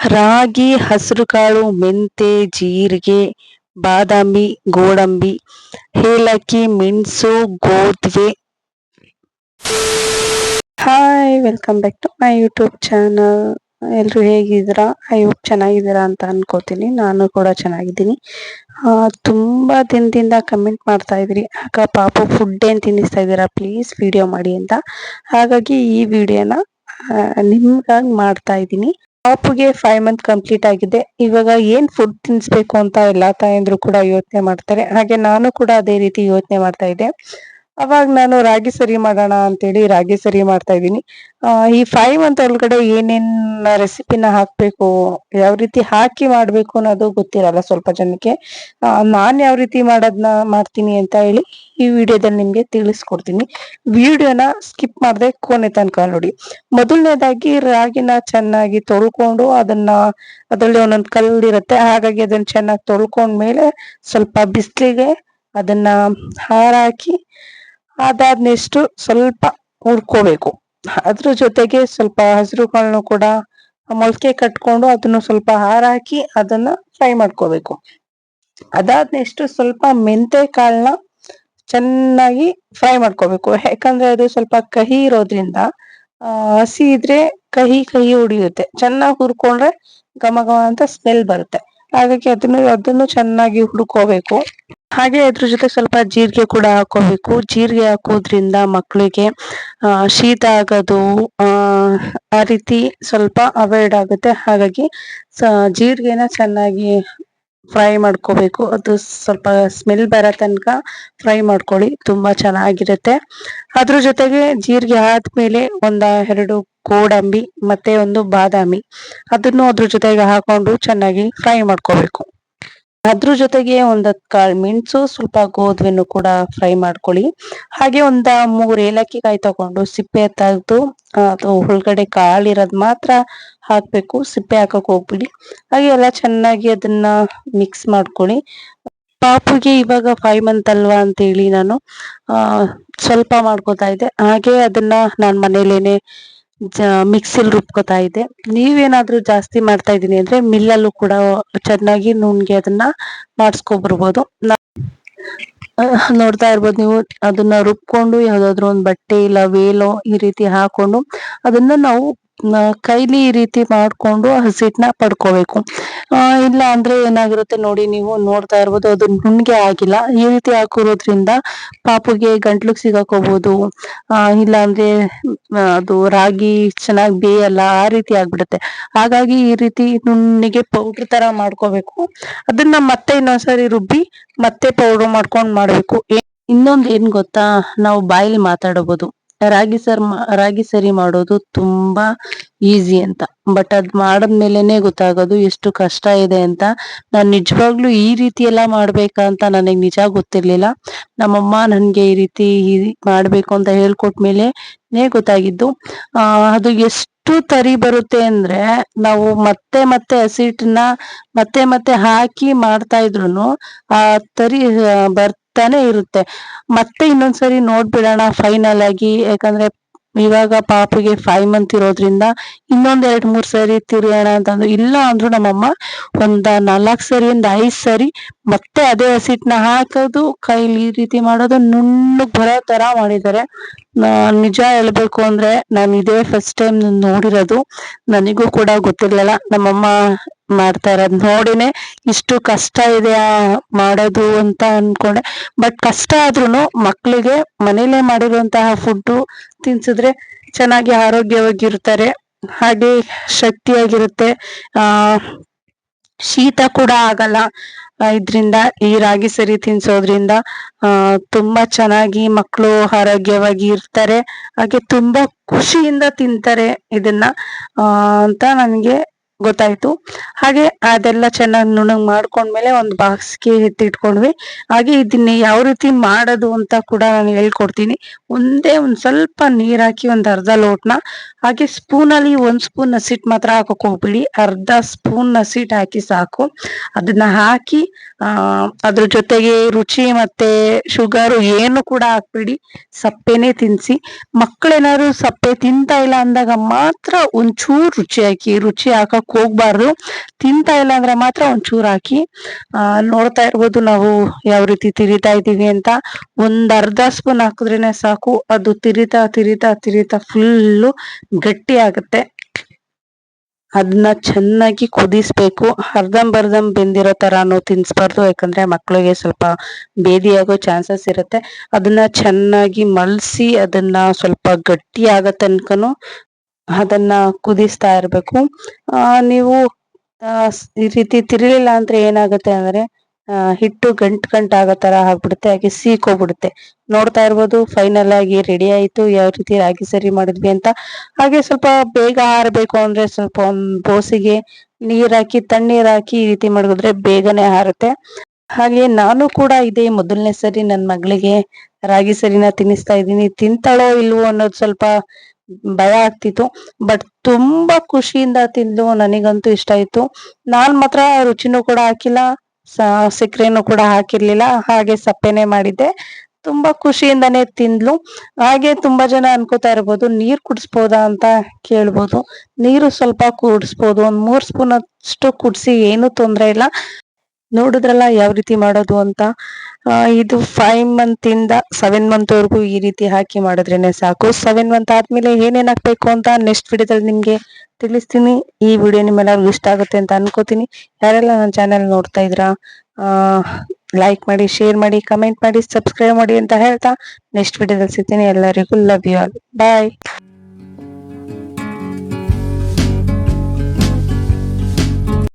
ರಾಗಿ, ಹಸ್ರುಕಾಳು, ಮೆಂತೆ, ಜೀರಿಗೆ, ಬಾದಾಮಿ, ಗೋಡಂಬಿ, ಏಲಕ್ಕಿ, ಮೆಣಸು, ಗೋಧಿ. Hi, welcome back to my YouTube channel. ಎಲ್ಲರೂ ಹೇಗಿದ್ದೀರಾ? ಐ ಹೋಪ್ ಚೆನ್ನಾಗಿದ್ದೀರಾ ಅಂತ ಅನ್ಕೋತೀನಿ. ನಾನು ಕೂಡ ಚೆನ್ನಾಗಿದ್ದೀನಿ. ತುಂಬ ದಿನದಿಂದ ಕಮೆಂಟ್ ಮಾಡ್ತಾ ಇದ್ರಿ, ಅಕ್ಕ ಪಾಪು ಫುಡ್ ಏನು ತಿನ್ನಿಸ್ತಾ ಇದ್ದೀರಾ, ಪ್ಲೀಸ್ ವಿಡಿಯೋ ಮಾಡಿ ಅಂತ. ಹಾಗಾಗಿ ಈ ವಿಡಿಯೋನ ನಿಮ್ಗಾಗಿ ಮಾಡ್ತಾ ಇದ್ದೀನಿ. ಪಾಪುಗೆ 5 ಮಂತ್ ಕಂಪ್ಲೀಟ್ ಆಗಿದೆ. ಇವಾಗ ಏನ್ ಫುಡ್ ತಿನ್ನಿಸ್ಬೇಕು ಅಂತ ಎಲ್ಲಾ ತಾಯಂದ್ರು ಕೂಡ ಯೋಚನೆ ಮಾಡ್ತಾರೆ. ಹಾಗೆ ನಾನು ಕೂಡ ಅದೇ ರೀತಿ ಯೋಚನೆ ಮಾಡ್ತಾ ಇದ್ದೆ. ಅವಾಗ ನಾನು ರಾಗಿ ಸರಿ ಮಾಡೋಣ ಅಂತೇಳಿ ರಾಗಿ ಸರಿ ಮಾಡ್ತಾ ಇದ್ದೀನಿ. ಈ 5 ಮಂತ್ ಒಳಗಡೆ ಏನೇನ್ ರೆಸಿಪಿನ ಹಾಕ್ಬೇಕು, ಯಾವ ರೀತಿ ಹಾಕಿ ಮಾಡ್ಬೇಕು ಅನ್ನೋದು ಗೊತ್ತಿರಲ್ಲ ಸ್ವಲ್ಪ ಜನಕ್ಕೆ. ನಾನ್ ಯಾವ ರೀತಿ ಮಾಡ್ತೀನಿ ಅಂತ ಹೇಳಿ ಈ ವಿಡಿಯೋದಲ್ಲಿ ನಿಮ್ಗೆ ತಿಳಿಸ್ಕೊಡ್ತೀನಿ. ವಿಡಿಯೋನ ಸ್ಕಿಪ್ ಮಾಡದೆ ಕೊನೆ ತನಕ ನೋಡಿ. ಮೊದಲನೇದಾಗಿ ರಾಗಿನ ಚೆನ್ನಾಗಿ ತೊಳ್ಕೊಂಡು ಅದರಲ್ಲಿ ಒಂದೊಂದು ಕಲ್ಲಿರುತ್ತೆ, ಹಾಗಾಗಿ ಅದನ್ನ ಚೆನ್ನಾಗಿ ತೊಳ್ಕೊಂಡ್ಮೇಲೆ ಸ್ವಲ್ಪ ಬಿಸಿಲಿಗೆ ಅದನ್ನ ಹಾರಾಕಿ ಅದಾದ ನೆಕ್ಸ್ಟ್ ಸ್ವಲ್ಪ ಹುರ್ಕೋಬೇಕು. ಅದ್ರ ಜೊತೆಗೆ ಸ್ವಲ್ಪ ಹಸಿರುಗಳನ್ನು ಕೂಡ ಮೊಳಕೆ ಕಟ್ಕೊಂಡು ಅದನ್ನು ಸ್ವಲ್ಪ ಹಾರಾಕಿ ಅದನ್ನ ಫ್ರೈ ಮಾಡ್ಕೋಬೇಕು. ಅದಾದ ನೆಕ್ಸ್ಟ್ ಸ್ವಲ್ಪ ಮೆಂತೆ ಕಾಳನ್ನ ಚೆನ್ನಾಗಿ ಫ್ರೈ ಮಾಡ್ಕೋಬೇಕು. ಯಾಕಂದ್ರೆ ಅದು ಸ್ವಲ್ಪ ಕಹಿ ಇರೋದ್ರಿಂದ ಹಸಿ ಇದ್ರೆ ಕಹಿ ಕಹಿ ಉಳಿಯುತ್ತೆ. ಚೆನ್ನಾಗಿ ಹುರ್ಕೊಂಡ್ರೆ ಘಮ ಘಮ ಅಂತ ಸ್ಮೆಲ್ ಬರುತ್ತೆ. ಹಾಗಾಗಿ ಅದನ್ನು ಚೆನ್ನಾಗಿ ಹುರ್ಕೋಬೇಕು. ಹಾಗೆ ಅದ್ರ ಜೊತೆ ಸ್ವಲ್ಪ ಜೀರಿಗೆ ಕೂಡ ಹಾಕೋಬೇಕು. ಜೀರಿಗೆ ಹಾಕೋದ್ರಿಂದ ಮಕ್ಕಳಿಗೆ ಶೀತ ಆಗೋದು ಆ ರೀತಿ ಸ್ವಲ್ಪ ಅವಾಯ್ಡ್ ಆಗುತ್ತೆ. ಹಾಗಾಗಿ ಜೀರಿಗೆನ ಚೆನ್ನಾಗಿ ಫ್ರೈ ಮಾಡ್ಕೋಬೇಕು. ಅದು ಸ್ವಲ್ಪ ಸ್ಮೆಲ್ ಬರೋ ತನಕ ಫ್ರೈ ಮಾಡ್ಕೊಳ್ಳಿ, ತುಂಬಾ ಚೆನ್ನಾಗಿರುತ್ತೆ. ಅದ್ರ ಜೊತೆಗೆ ಜೀರಿಗೆ ಆದ್ಮೇಲೆ 1-2 ಗೋಡಂಬಿ ಮತ್ತೆ 1 ಬಾದಾಮಿ ಅದನ್ನು ಅದ್ರ ಜೊತೆಗೆ ಹಾಕೊಂಡು ಚೆನ್ನಾಗಿ ಫ್ರೈ ಮಾಡ್ಕೋಬೇಕು. ಅದ್ರ ಜೊತೆಗೆ 10 ಕಾಳು ಮೆಣಸು, ಸ್ವಲ್ಪ ಗೋಧುವೆನು ಕೂಡ ಫ್ರೈ ಮಾಡ್ಕೊಳ್ಳಿ. ಹಾಗೆ 3 ಏಲಕ್ಕಿ ಕಾಯಿ ತಗೊಂಡು ಸಿಪ್ಪೆ ತೆಗೆದು ಅದು ಒಳಗಡೆ ಕಾಳಿರೋದ್ ಮಾತ್ರ ಹಾಕ್ಬೇಕು, ಸಿಪ್ಪೆ ಹಾಕಕ್ ಹೋಗ್ಬಿಡಿ. ಹಾಗೆ ಎಲ್ಲ ಚೆನ್ನಾಗಿ ಅದನ್ನ ಮಿಕ್ಸ್ ಮಾಡ್ಕೊಳ್ಳಿ. ಪಾಪುಗೆ ಇವಾಗ 5 ಮಂತ್ ಅಲ್ವಾ ಅಂತ ಹೇಳಿ ನಾನು ಸ್ವಲ್ಪ ಮಾಡ್ಕೋತಾ ಇದ್ದೆ. ಹಾಗೆ ಅದನ್ನ ನಾನು ಮನೇಲೇನೆ ಮಿಕ್ಸಿಲ್ ರುಬ್ಕೋತಾ ಇದ್ದೆ. ನೀವೇನಾದ್ರೂ ಜಾಸ್ತಿ ಮಾಡ್ತಾ ಇದೀನಿ ಅಂದ್ರೆ ಮಿಲ್ಲಲ್ಲೂ ಕೂಡ ಚೆನ್ನಾಗಿ ನುಣ್ಗೆ ಅದನ್ನ ಮಾಡಿಸ್ಕೊಬರ್ಬೋದು. ನೋಡ್ತಾ ಇರ್ಬೋದು ನೀವು, ಅದನ್ನ ರುಬ್ಕೊಂಡು ಯಾವ್ದಾದ್ರು ಒಂದು ಬಟ್ಟೆ ಇಲ್ಲ ವೇಲೋ ಈ ರೀತಿ ಹಾಕೊಂಡು ಅದನ್ನ ನಾವು ಕೈಲಿ ಈ ರೀತಿ ಮಾಡ್ಕೊಂಡು ಹಸಿಟ್ನ ಪಡ್ಕೋಬೇಕು. ಇಲ್ಲ ಅಂದ್ರೆ ಏನಾಗಿರುತ್ತೆ ನೋಡಿ, ನೀವು ನೋಡ್ತಾ ಇರ್ಬೋದು, ಅದು ನುಣ್ಗೆ ಆಗಿಲ್ಲ. ಈ ರೀತಿ ಹಾಕೋದ್ರಿಂದ ಪಾಪುಗೆ ಗಂಟ್ಲಿಗೆ ಸಿಗಾಕೋಬಹುದು. ಇಲ್ಲ ಅಂದ್ರೆ ಅದು ರಾಗಿ ಚೆನ್ನಾಗಿ ಬೇಯಲ್ಲ, ಆ ರೀತಿ ಆಗ್ಬಿಡುತ್ತೆ. ಹಾಗಾಗಿ ಈ ರೀತಿ ನುಣ್ಣಿಗೆ ಪೌಡ್ರ್ ತರ ಮಾಡ್ಕೋಬೇಕು. ಅದನ್ನ ಮತ್ತೆ ಇನ್ನೊಂದ್ಸರಿ ರುಬ್ಬಿ ಮತ್ತೆ ಪೌಡ್ರ್ ಮಾಡ್ಕೊಂಡು ಮಾಡ್ಬೇಕು. ಇನ್ನೊಂದ್ ಏನ್ ಗೊತ್ತಾ, ನಾವು ಬಾಯಲ್ಲಿ ಮಾತಾಡಬಹುದು ರಾಗಿ ಸರಿ ಮಾಡೋದು ತುಂಬಾ ಈಸಿ ಅಂತ. ಬಟ್ ಅದ್ ಮಾಡದ್ಮೇಲೆನೆ ಗೊತ್ತಾಗೋದು ಎಷ್ಟು ಕಷ್ಟ ಇದೆ ಅಂತ. ನಾನ್ ನಿಜವಾಗ್ಲೂ ಈ ರೀತಿ ಎಲ್ಲ ಮಾಡ್ಬೇಕಾ ಅಂತ ನನಗ್ ನಿಜ ಗೊತ್ತಿರ್ಲಿಲ್ಲ. ನಮ್ಮಮ್ಮ ನನ್ಗೆ ಈ ರೀತಿ ಮಾಡ್ಬೇಕು ಅಂತ ಹೇಳ್ಕೊಟ್ಮೇಲೆನೆ ಗೊತ್ತಾಗಿದ್ದು. ಅದು ಎಷ್ಟು ತರಿ ಬರುತ್ತೆ ಅಂದ್ರೆ, ನಾವು ಮತ್ತೆ ಮತ್ತೆ ಹಸಿಟ್ಟನ್ನ ಮತ್ತೆ ಮತ್ತೆ ಹಾಕಿ ಮಾಡ್ತಾ ಇದ್ರುನು ಆ ತರಿ ಬರ್ತಾನೆ ಇರುತ್ತೆ. ಮತ್ತೆ ಇನ್ನೊಂದ್ಸರಿ ನೋಡ್ಬಿಡೋಣ ಫೈನಲ್ ಆಗಿ. ಯಾಕಂದ್ರೆ ಇವಾಗ ಪಾಪುಗೆ 5 ಮಂತ್ ಇರೋದ್ರಿಂದ ಇನ್ನೊಂದ್ 2-3 ಸರಿ ತಿರ್ಗೋಣ ಅಂತಂದ್ರು. ಇಲ್ಲ ಅಂದ್ರು ನಮ್ಮಮ್ಮ 4 ಸರಿ 5 ಸರಿ ಮತ್ತೆ ಅದೇ ಹಸಿಟ್ನ ಹಾಕೋದು, ಕೈಲಿ ಈ ರೀತಿ ಮಾಡೋದು, ನುಣ್ಣಗ್ ಬರೋ ತರ ಮಾಡಿದ್ದಾರೆ. ನಿಜ ಹೇಳ್ಬೇಕು ಅಂದ್ರೆ ನಾನು ಇದೇ ಫಸ್ಟ್ ಟೈಮ್ ನೋಡಿರೋದು. ನನಗೂ ಕೂಡ ಗೊತ್ತಿರ್ಲಿಲ್ಲ. ನಮ್ಮಮ್ಮ ಮಾಡ್ತಾ ಇರೋದ್ ನೋಡಿನೇ ಇಷ್ಟು ಕಷ್ಟ ಇದೆ ಮಾಡೋದು ಅಂತ ಅನ್ಕೊಂಡೆ. ಬಟ್ ಕಷ್ಟ ಆದ್ರೂನು ಮಕ್ಳಿಗೆ ಮನೇಲೆ ಮಾಡಿರುವಂತಹ ಫುಡ್ ತಿನ್ಸಿದ್ರೆ ಚೆನ್ನಾಗಿ ಆರೋಗ್ಯವಾಗಿರ್ತಾರೆ, ಹಾಗೆ ಶಕ್ತಿಯಾಗಿರುತ್ತೆ. ಶೀತ ಕೂಡ ಆಗಲ್ಲ ಇದ್ರಿಂದ. ಈ ರಾಗಿ ಸರಿ ತಿನ್ಸೋದ್ರಿಂದ ತುಂಬಾ ಚೆನ್ನಾಗಿ ಮಕ್ಕಳು ಆರೋಗ್ಯವಾಗಿ ಇರ್ತಾರೆ. ಹಾಗೆ ತುಂಬಾ ಖುಷಿಯಿಂದ ತಿಂತಾರೆ ಇದನ್ನ ಅಂತ ನನಗೆ ಗೊತ್ತಾಯ್ತು. ಹಾಗೆ ಅದೆಲ್ಲ ಚೆನ್ನಾಗಿ ನುಣಗ್ ಮಾಡ್ಕೊಂಡ್ಮೇಲೆ ಒಂದು ಬಾಕ್ಸ್ಗೆ ಎತ್ತಿಟ್ಕೊಂಡ್ವಿ. ಹಾಗೆ ಇದನ್ನ ಯಾವ ರೀತಿ ಮಾಡೋದು ಅಂತ ಕೂಡ ನಾನು ಹೇಳ್ಕೊಡ್ತೀನಿ. ಒಂದ್ ಸ್ವಲ್ಪ ನೀರ್ ಹಾಕಿ 1/2 ಲೋಟನ, ಹಾಗೆ ಸ್ಪೂನಲ್ಲಿ 1 ಸ್ಪೂನ್ ಹಸಿಟ್ ಮಾತ್ರ ಹಾಕಕ್ ಹೋಗ್ಬಿಡಿ. 1/2 ಸ್ಪೂನ್ ಹಸಿಟ್ ಹಾಕಿ ಸಾಕು. ಅದನ್ನ ಹಾಕಿ ಅದ್ರ ಜೊತೆಗೆ ರುಚಿ ಮತ್ತೆ ಶುಗರ್ ಏನು ಕೂಡ ಹಾಕ್ಬಿಡಿ, ಸಪ್ಪೆನೆ ತಿನ್ಸಿ. ಮಕ್ಕಳೇನಾದ್ರು ಸಪ್ಪೆ ತಿಂತಾ ಇಲ್ಲ ಅಂದಾಗ ಮಾತ್ರ ಒಂಚೂರು ರುಚಿ ಹಾಕಿ. ರುಚಿ ಹಾಕಕ್ ತಿನ್ನೋದಕ್ಕೆ ಹೋಗ್ಬಾರ್ದು. ತಿಂತಾ ಇಲ್ಲ ಅಂದ್ರೆ ಮಾತ್ರ ಒಂಚೂರು ಹಾಕಿ. ನೋಡ್ತಾ ಇರ್ಬೋದು ನಾವು ಯಾವ ರೀತಿ ತಿರಿತಾ ಇದೀವಿ ಅಂತ. ಒಂದ್ ಅರ್ಧ ಸ್ಪೂನ್ ಹಾಕಿದ್ರೇನೆ ಸಾಕು, ಅದು ತಿರಿತಾ ತಿರಿತಾ ತಿರಿತಾ ಫುಲ್ಲು ಗಟ್ಟಿ ಆಗುತ್ತೆ. ಅದನ್ನ ಚೆನ್ನಾಗಿ ಕುದಿಸ್ಬೇಕು. ಅರ್ಧಂಬರ್ಧಂ ಬೆಂದಿರೋ ತರಾನು ತಿನ್ಸ್ಬಾರ್ದು, ಯಾಕಂದ್ರೆ ಮಕ್ಳಿಗೆ ಸ್ವಲ್ಪ ಬೇದಿಯಾಗೋ ಚಾನ್ಸಸ್ ಇರುತ್ತೆ. ಅದನ್ನ ಚೆನ್ನಾಗಿ ಮಳ್ಸಿ ಅದನ್ನ ಸ್ವಲ್ಪ ಗಟ್ಟಿ ಆಗೋ ತನಕನು ಅದನ್ನ ಕುದಿಸ್ತಾ ಇರ್ಬೇಕು. ನೀವು ಈ ರೀತಿ ತಿರ್ಲಿಲ್ಲ ಅಂದ್ರೆ ಏನಾಗುತ್ತೆ ಅಂದ್ರೆ ಹಿಟ್ಟು ಗಂಟ್ ಗಂಟ್ ಆಗೋ ತರ ಆಗ್ಬಿಡುತ್ತೆ, ಹಾಗೆ ಸೀಕೋಗ್ಬಿಡುತ್ತೆ. ನೋಡ್ತಾ ಇರ್ಬೋದು ಫೈನಲ್ ಆಗಿ ರೆಡಿ ಆಯ್ತು ಯಾವ ರೀತಿ ರಾಗಿ ಸರಿ ಮಾಡಿದ್ವಿ ಅಂತ. ಹಾಗೆ ಸ್ವಲ್ಪ ಬೇಗ ಆರಬೇಕು ಅಂದ್ರೆ ಸ್ವಲ್ಪ ಒಂದ್ ಬೋಸಿಗೆ ನೀರ್ ಹಾಕಿ ತಣ್ಣೀರ್ ಹಾಕಿ ಈ ರೀತಿ ಮಾಡಿದ್ರೆ ಬೇಗನೆ ಆರುತ್ತೆ. ಹಾಗೆ ನಾನು ಕೂಡ ಇದೇ ಮೊದಲನೇ ಸರಿ ನನ್ ಮಗಳಿಗೆ ರಾಗಿ ಸರಿನ ತಿನ್ನಿಸ್ತಾ ಇದ್ದೀನಿ. ತಿಂತಾಳೋ ಇಲ್ವೋ ಅನ್ನೋದು ಸ್ವಲ್ಪ ಭಯ ಆಗ್ತಿತ್ತು, ಬಟ್ ತುಂಬಾ ಖುಷಿಯಿಂದ ತಿಂದು ನನಗಂತೂ ಇಷ್ಟ ಆಯ್ತು. ನಾನ್ ಮಾತ್ರ ರುಚಿನೂ ಕೂಡ ಹಾಕಿಲ್ಲ, ಸಕ್ಕರೆನೂ ಕೂಡ ಹಾಕಿರ್ಲಿಲ್ಲ, ಹಾಗೆ ಸಪ್ಪೆನೆ ಮಾಡಿದ್ದೆ. ತುಂಬಾ ಖುಷಿಯಿಂದಾನೇ ತಿಂದ್ಲು. ಹಾಗೆ ತುಂಬಾ ಜನ ಅನ್ಕೋತಾ ಇರ್ಬೋದು ನೀರ್ ಕುಡಿಸ್ಬೋದಾ ಅಂತ ಕೇಳ್ಬೋದು. ನೀರು ಸ್ವಲ್ಪ ಕುಡಿಸ್ಬೋದು, ಒಂದ್ 3 ಸ್ಪೂನ್ ಅಷ್ಟು ಕುಡ್ಸಿ, ಏನು ತೊಂದ್ರೆ ಇಲ್ಲ. ನೋಡಿದ್ರಲ್ಲ ಯಾವ ರೀತಿ ಮಾಡೋದು ಅಂತ. ಇದು 5 ಮಂತ್ ಇಂದ 7 ಮಂತ್ ವರೆಗೂ ಈ ರೀತಿ ಹಾಕಿ ಮಾಡಿದ್ರೇನೆ ಸಾಕು. 7 ಮಂತ್ ಆದ್ಮೇಲೆ ಏನೇನ್ ಹಾಕ್ಬೇಕು ಅಂತ ನೆಕ್ಸ್ಟ್ ವಿಡಿಯೋದಲ್ಲಿ ನಿಮ್ಗೆ ತಿಳಿಸ್ತೀನಿ. ಈ ವಿಡಿಯೋ ನಿಮ್ಮೆಲ್ಲರಿಗೂ ಇಷ್ಟ ಆಗುತ್ತೆ ಅಂತ ಅನ್ಕೋತೀನಿ. ಯಾರೆಲ್ಲ ನನ್ನ ಚಾನೆಲ್ ನೋಡ್ತಾ ಇದ್ರಾ, ಲೈಕ್ ಮಾಡಿ, ಶೇರ್ ಮಾಡಿ, ಕಮೆಂಟ್ ಮಾಡಿ, ಸಬ್ಸ್ಕ್ರೈಬ್ ಮಾಡಿ ಅಂತ ಹೇಳ್ತಾ ನೆಕ್ಸ್ಟ್ ವಿಡಿಯೋದಲ್ಲಿ ಸಿಗ್ತೀನಿ. ಎಲ್ಲರಿಗೂ ಲವ್ ಯು ಆಲ್, ಬಾಯ್.